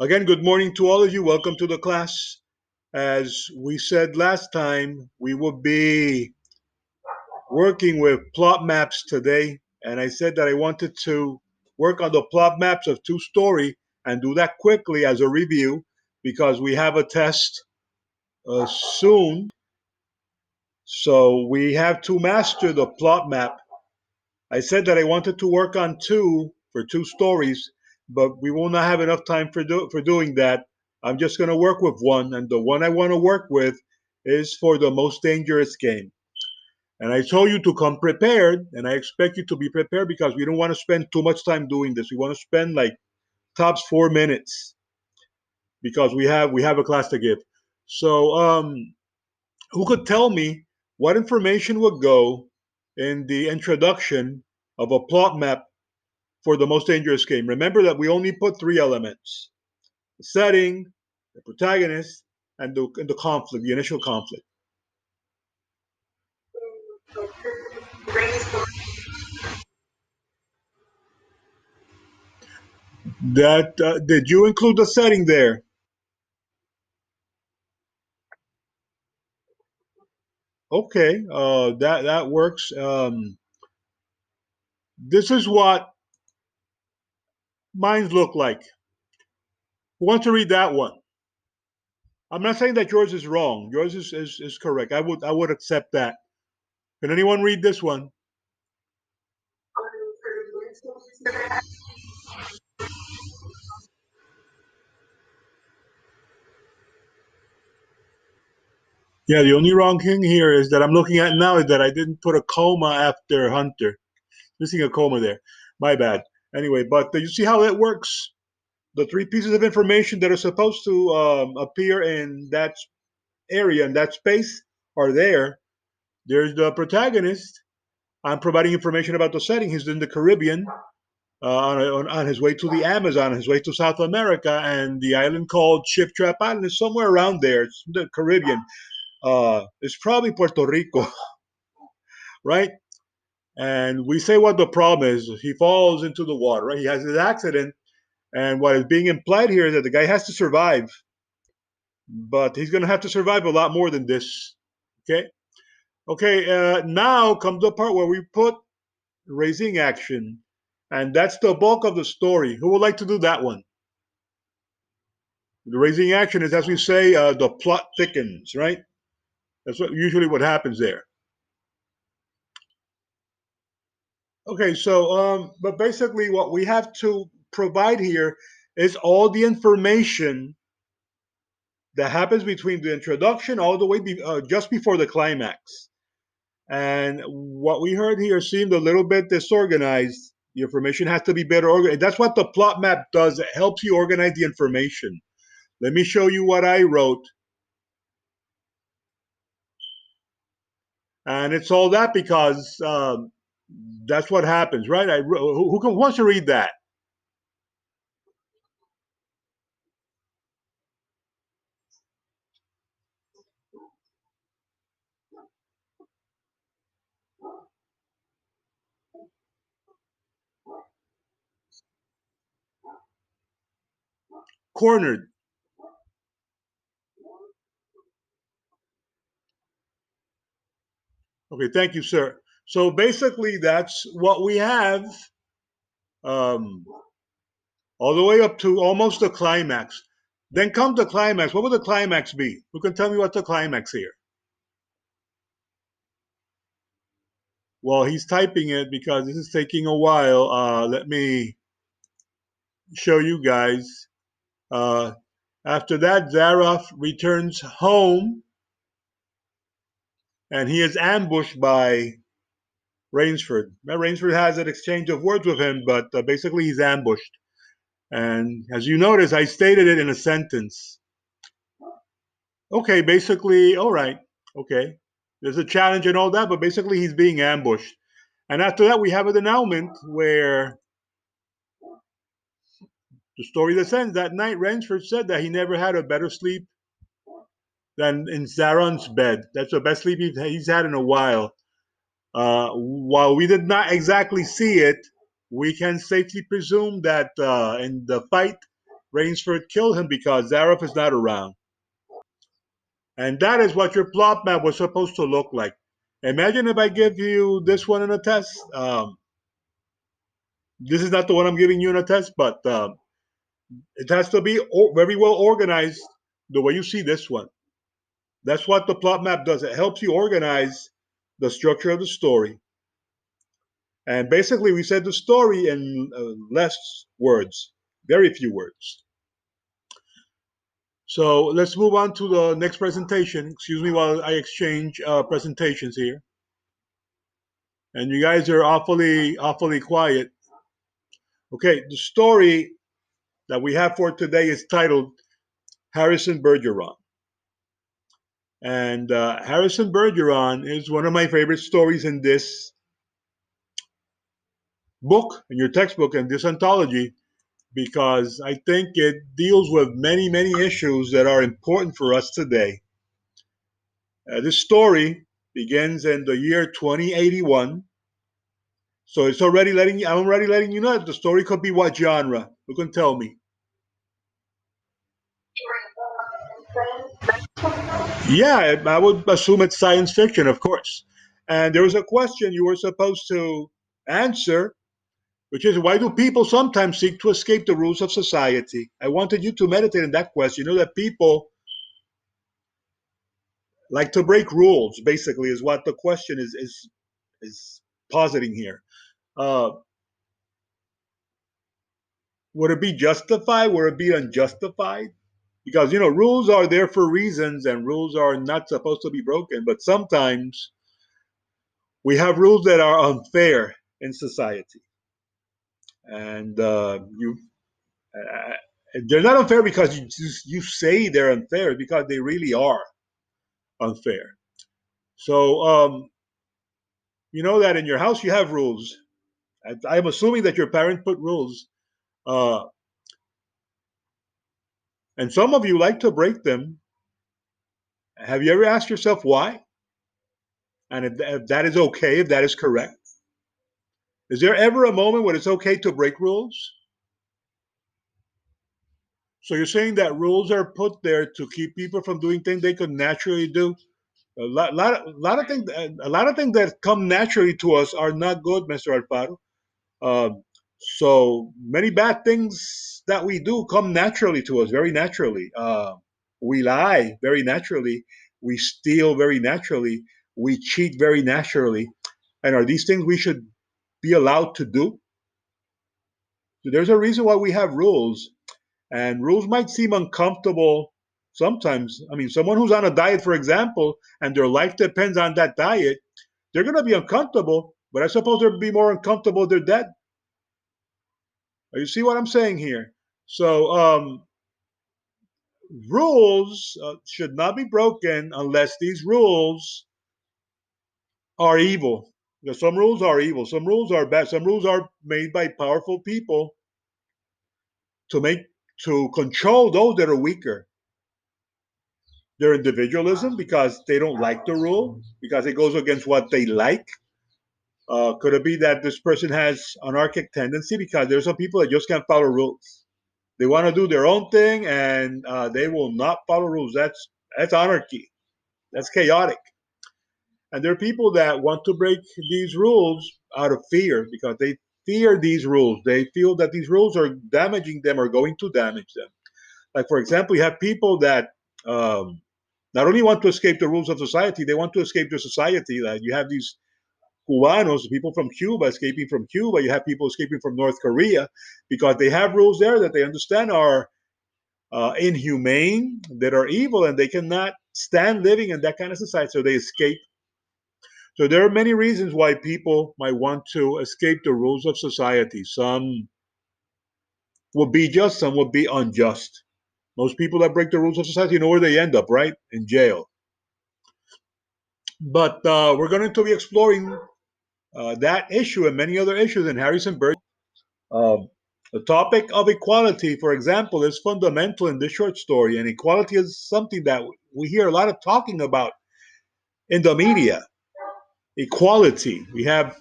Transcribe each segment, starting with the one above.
Again, good morning to all of you. Welcome to the class. As we said last time, we will be working with plot maps today. And I said that I wanted to work on the plot maps of two-story and do that quickly as a review because we have a test soon. So we have to master the plot map. I said that I wanted to work on two for two stories, but we will not have enough time for doing that. I'm just going to work with one, and the one I want to work with is for the most dangerous game. And I told you to come prepared, and I expect you to be prepared because we don't want to spend too much time doing this. We want to spend like tops 4 minutes because we have a class to give. So, who could tell me what information would go in the introduction of a plot map for the most dangerous game? Remember that we only put three elements: the setting, the protagonist, and the conflict, the initial conflict. That did you include the setting there? Okay, that works. This is what mines look like. Who wants to read that one? I'm not saying that yours is wrong. Yours is correct. I would accept that. Can anyone read this one? Yeah, the only wrong thing here is that I'm looking at now is that I didn't put a comma after Hunter. Missing a comma there. My bad. Anyway, but you see how it works? The three pieces of information that are supposed to appear in that area, in that space, are there. There's the protagonist. I'm providing information about the setting. He's in the Caribbean, on his way to the Amazon, on his way to South America, and the island called Ship Trap Island is somewhere around there. It's the Caribbean. It's probably Puerto Rico, right? And we say what the problem is. He falls into the water, right? He has his accident, and what is being implied here is that the guy has to survive, but he's going to have to survive a lot more than this. Okay. Okay. Now comes the part where we put raising action, and that's the bulk of the story. Who would like to do that one? The raising action is, as we say, the plot thickens, right? That's what happens there. Okay, so but basically, what we have to provide here is all the information that happens between the introduction all the way just before the climax. And what we heard here seemed a little bit disorganized. The information has to be better organized. That's what the plot map does. It helps you organize the information. Let me show you what I wrote. And it's all that because that's what happens, right? Who wants to read that? Cornered. Okay, thank you, sir. So basically, that's what we have, um, all the way up to almost the climax. Then comes the climax. What would the climax be? Who can tell me what's the climax here? Well, he's typing it because this is taking a while. Let me show you guys. Uh, After that, Zaroff returns home and he is ambushed by Rainsford. Now, Rainsford has an exchange of words with him, but basically he's ambushed. And as you notice, I stated it in a sentence. Okay, basically, all right. Okay. There's a challenge and all that, but basically he's being ambushed. And after that, we have an announcement where the story that ends that night, Rainsford said that he never had a better sleep than in Zaron's bed. That's the best sleep he's had in a while. While we did not exactly see it, we can safely presume that in the fight Rainsford killed him because Zaroff is not around. And that is what your plot map was supposed to look like. Imagine if I give you this one in a test. This is not the one I'm giving you in a test, but it has to be very well organized the way you see this one. That's what the plot map does. It helps you organize the structure of the story. And basically, we said the story in less words, very few words. So let's move on to the next presentation. Excuse me while I exchange presentations here. And you guys are awfully quiet. Okay, the story that we have for today is titled Harrison Bergeron. And Harrison Bergeron is one of my favorite stories in this book, in your textbook, and this anthology, because I think it deals with many issues that are important for us today. This story begins in the year 2081. So I'm already letting you know that the story could be what genre. You can tell me. Yeah, I would assume it's science fiction, of course. And there was a question you were supposed to answer, which is why do people sometimes seek to escape the rules of society? I wanted you to meditate on that question. You know that people like to break rules, basically, is what the question is positing here. Uh, would it be justified? Would it be unjustified? Because rules are there for reasons, and rules are not supposed to be broken. But sometimes we have rules that are unfair in society, and uh, they're not unfair because you say they're unfair, because they really are unfair. So you know that in your house you have rules. I'm assuming that your parent put rules, uh, and some of you like to break them. Have you ever asked yourself why? And if that is okay, if that is correct, is there ever a moment when it's okay to break rules? So you're saying that rules are put there to keep people from doing things they could naturally do? A lot of things that come naturally to us are not good, Mr. Alfaro. So many bad things that we do come naturally to us, very naturally. We lie very naturally. We steal very naturally. We cheat very naturally. And are these things we should be allowed to do? So there's a reason why we have rules. And rules might seem uncomfortable sometimes. I mean, someone who's on a diet, for example, and their life depends on that diet, they're going to be uncomfortable, but I suppose they'll be more uncomfortable if they're dead. You see what I'm saying here? So, rules should not be broken unless these rules are evil. Because some rules are evil, some rules are bad, some rules are made by powerful people to make to control those that are weaker. Their individualism because they don't like the rule, because it goes against what they like. Could it be that this person has anarchic tendency because there's some people that just can't follow rules? They want to do their own thing and they will not follow rules. That's anarchy. That's chaotic. And there are people that want to break these rules out of fear because they fear these rules. They feel that these rules are damaging them or going to damage them. Like, for example, you have people that not only want to escape the rules of society, they want to escape the society. Like you have these Cubanos, people from Cuba escaping from Cuba. You have people escaping from North Korea because they have rules there that they understand are inhumane, that are evil, and they cannot stand living in that kind of society. So they escape. So there are many reasons why people might want to escape the rules of society. Some will be just, some will be unjust. Most people that break the rules of society, you know where they end up, right? In jail. But we're going to be exploring that issue and many other issues in Harrison Bird. The topic of equality, for example, is fundamental in this short story, and equality is something that we hear a lot of talking about in the media. Equality. We have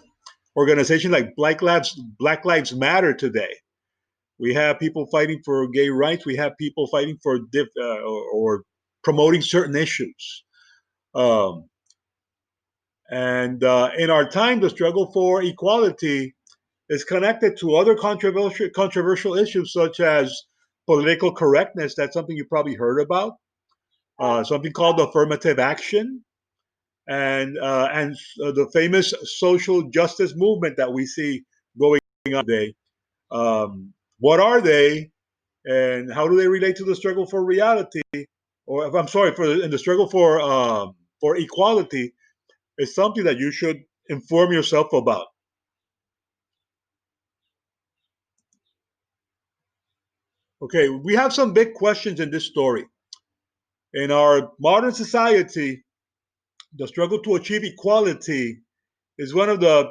organizations like Black Lives Matter today. We have people fighting for gay rights. We have people fighting for or promoting certain issues. Um, and in our time, the struggle for equality is connected to other controversial issues such as political correctness. That's something you probably heard about. Something called affirmative action, and the famous social justice movement that we see going on today. What are they, and how do they relate to the struggle for reality? Or I'm sorry, for in the struggle for equality, is something that you should inform yourself about. Okay, we have some big questions in this story. In our modern society, the struggle to achieve equality is one of the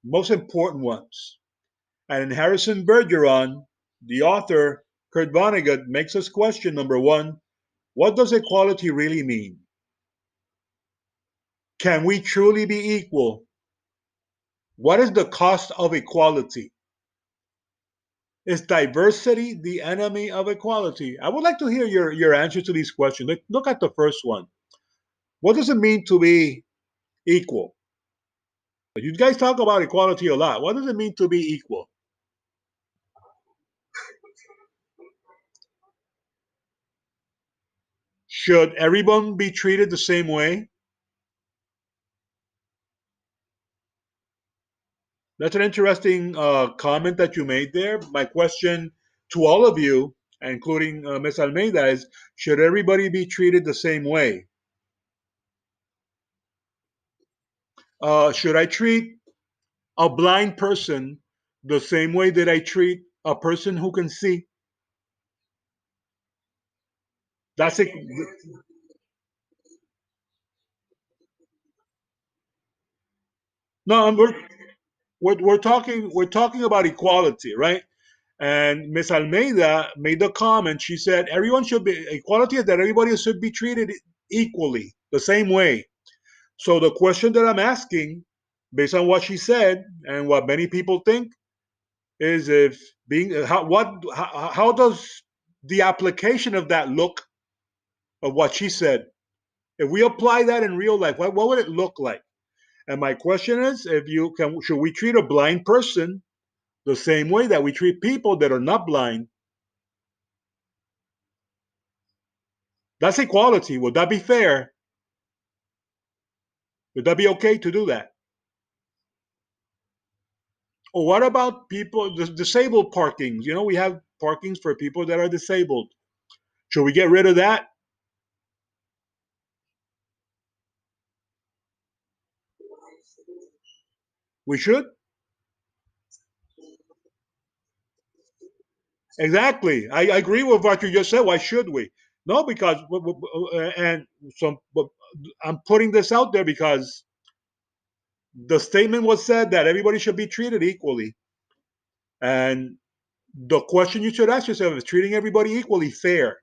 most important ones. And in Harrison Bergeron, the author, Kurt Vonnegut, makes us question number one, what does equality really mean? Can we truly be equal? What is the cost of equality? Is diversity the enemy of equality? I would like to hear your answer to these questions. Look at the first one. What does it mean to be equal? You guys talk about equality a lot. What does it mean to be equal? Should everyone be treated the same way? That's an interesting comment that you made there. My question to all of you, including Ms. Almeida, is should everybody be treated the same way? Should I treat a blind person the same way that I treat a person who can see? That's it. No, we're talking about equality, right? And Miss Almeida made the comment. She said everyone should be equality is that everybody should be treated equally, the same way. So the question that I'm asking, based on what she said and what many people think, is if being how does the application of that look of what she said? If we apply that in real life, what would it look like? And my question is, if you can, should we treat a blind person the same way that we treat people that are not blind? That's equality. Would that be fair? Would that be okay to do that? Or what about people, disabled parkings? You know, we have parkings for people that are disabled. Should we get rid of that? We should. Exactly. I agree with what you just said. Why should we? No, because and so but I'm putting this out there because the statement was said that everybody should be treated equally, and the question you should ask yourself is treating everybody equally fair.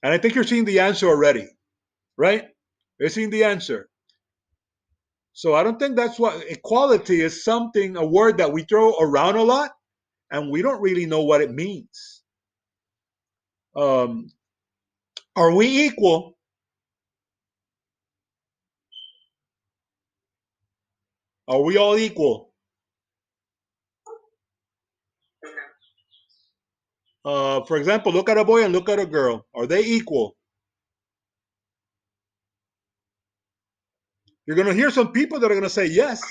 And I think you're seeing the answer already, right? You're seeing the answer. So I don't think that's what equality is. Something, a word that we throw around a lot, and we don't really know what it means. Um, are we equal? Are we all equal? For example, look at a boy and look at a girl. Are they equal? You're going to hear some people that are going to say yes.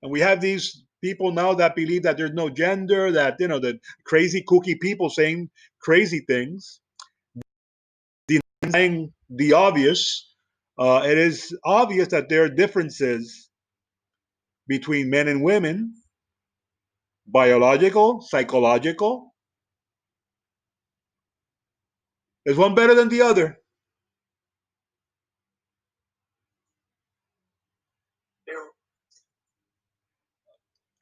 And we have these people now that believe that there's no gender, that, the crazy kooky people saying crazy things, denying the obvious. It is obvious that there are differences between men and women, biological, psychological. Is one better than the other?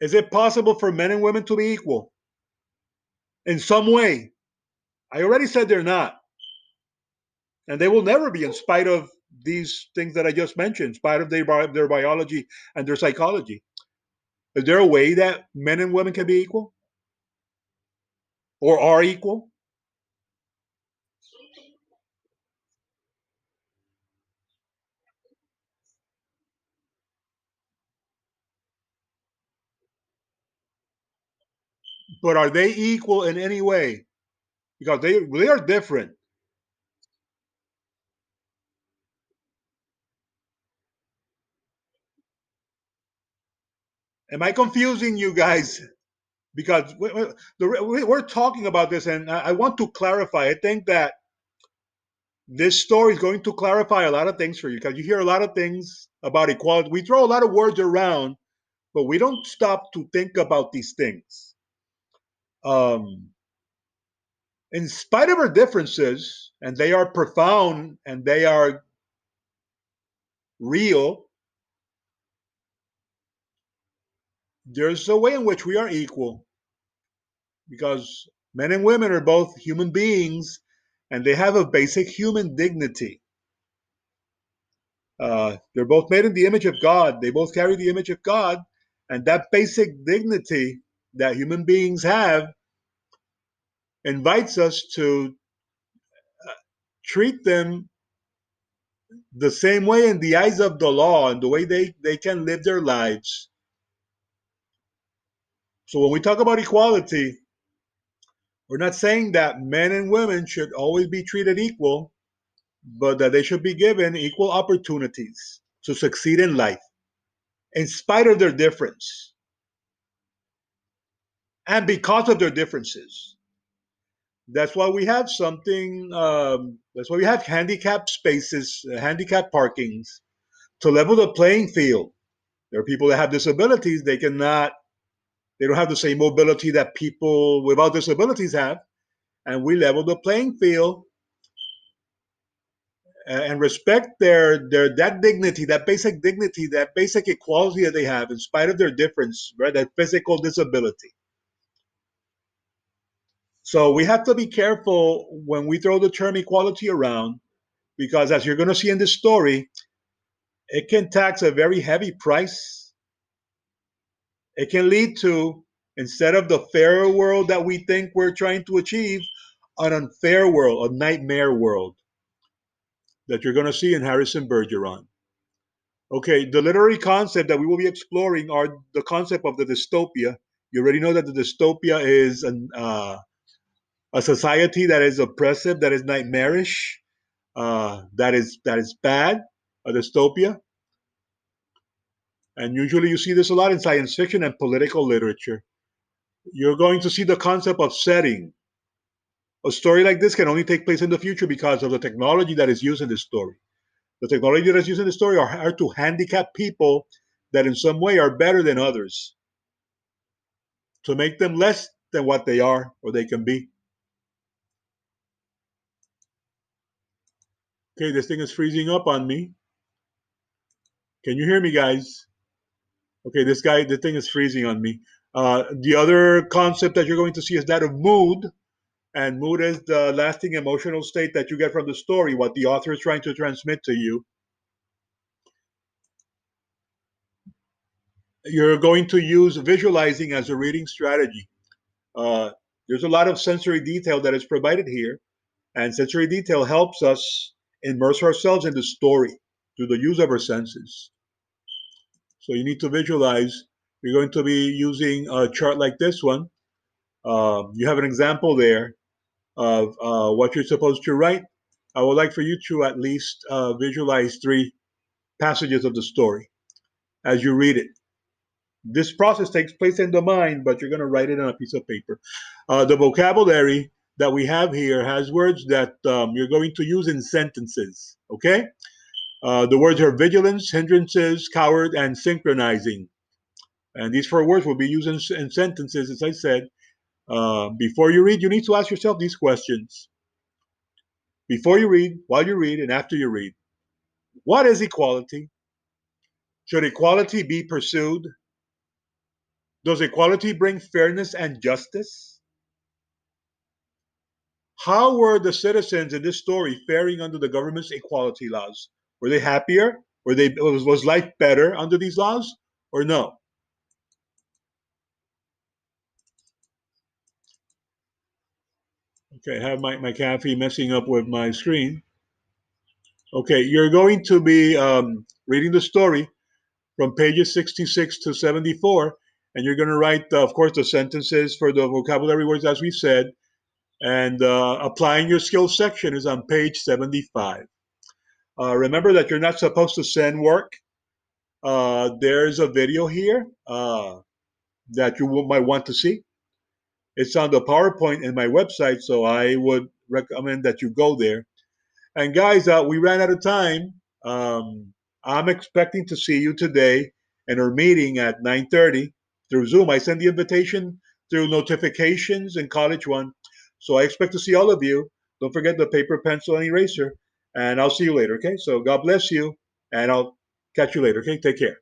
Is it possible for men and women to be equal in some way? I already said they're not. And they will never be in spite of these things that I just mentioned, in spite of their biology and their psychology. Is there a way that men and women can be equal? or are equal? But are they equal in any way? Because they are different. Am I confusing you guys? Because we're talking about this, and I want to clarify. I think that this story is going to clarify a lot of things for you because you hear a lot of things about equality. We throw a lot of words around, but we don't stop to think about these things. Um, in spite of our differences, and they are profound and they are real, there's a way in which we are equal because men and women are both human beings and they have a basic human dignity. They're both made in the image of God. They both carry the image of God. And that basic dignity that human beings have invites us to treat them the same way in the eyes of the law and the way they can live their lives. So when we talk about equality, we're not saying that men and women should always be treated equal, but that they should be given equal opportunities to succeed in life in spite of their difference and because of their differences. That's why we have something. That's why we have handicap spaces, handicap parkings to level the playing field. There are people that have disabilities; they cannot, they don't have the same mobility that people without disabilities have, and we level the playing field and respect their that dignity, that basic dignity, that basic equality that they have, in spite of their difference, right? That physical disability. So we have to be careful when we throw the term equality around, because as you're going to see in this story, it can tax a very heavy price. It can lead to, instead of the fairer world that we think we're trying to achieve, an unfair world, a nightmare world that you're going to see in Harrison Bergeron. Okay, the literary concept that we will be exploring are the concept of the dystopia. You already know that the dystopia is a society that is oppressive, that is nightmarish, that is bad, a dystopia. And usually you see this a lot in science fiction and political literature. You're going to see the concept of setting. A story like this can only take place in the future because of the technology that is used in this story. The technology that is used in the story are to handicap people that in some way are better than others, to make them less than what they are or they can be. Okay, this thing is freezing up on me. Can you hear me, guys? Okay, the thing is freezing on me. The other concept that you're going to see is that of mood. And mood is the lasting emotional state that you get from the story, what the author is trying to transmit to you. You're going to use visualizing as a reading strategy. Uh, there's a lot of sensory detail that is provided here, and sensory detail helps us immerse ourselves in the story through the use of our senses. So you need to visualize. You're going to be using a chart like this one. You have an example there of what you're supposed to write. I would like for you to at least visualize three passages of the story as you read it. This process takes place in the mind, but you're going to write it on a piece of paper. The vocabulary that we have here has words that you're going to use in sentences. Okay? The words are vigilance, hindrances, coward, and synchronizing. And these four words will be used in sentences, as I said. Before you read, you need to ask yourself these questions. Before you read, while you read, and after you read. What is equality? Should equality be pursued? Does equality bring fairness and justice? How were the citizens in this story faring under the government's equality laws? Were they happier? Was life better under these laws or no? Okay, I have my cafe messing up with my screen. Okay, you're going to be reading the story from pages 66 to 74, and you're going to write, of course, the sentences for the vocabulary words as we said, and applying your skills section is on page 75. Remember that you're not supposed to send work. There's a video here that you might want to see. It's on the PowerPoint in my website, so I would recommend that you go there. And guys, we ran out of time. I'm expecting to see you today in our meeting at 9:30 through Zoom. I send the invitation through notifications in College One, so I expect to see all of you. Don't forget the paper, pencil, and eraser. And I'll see you later. Okay. So God bless you, and I'll catch you later. Okay. Take care.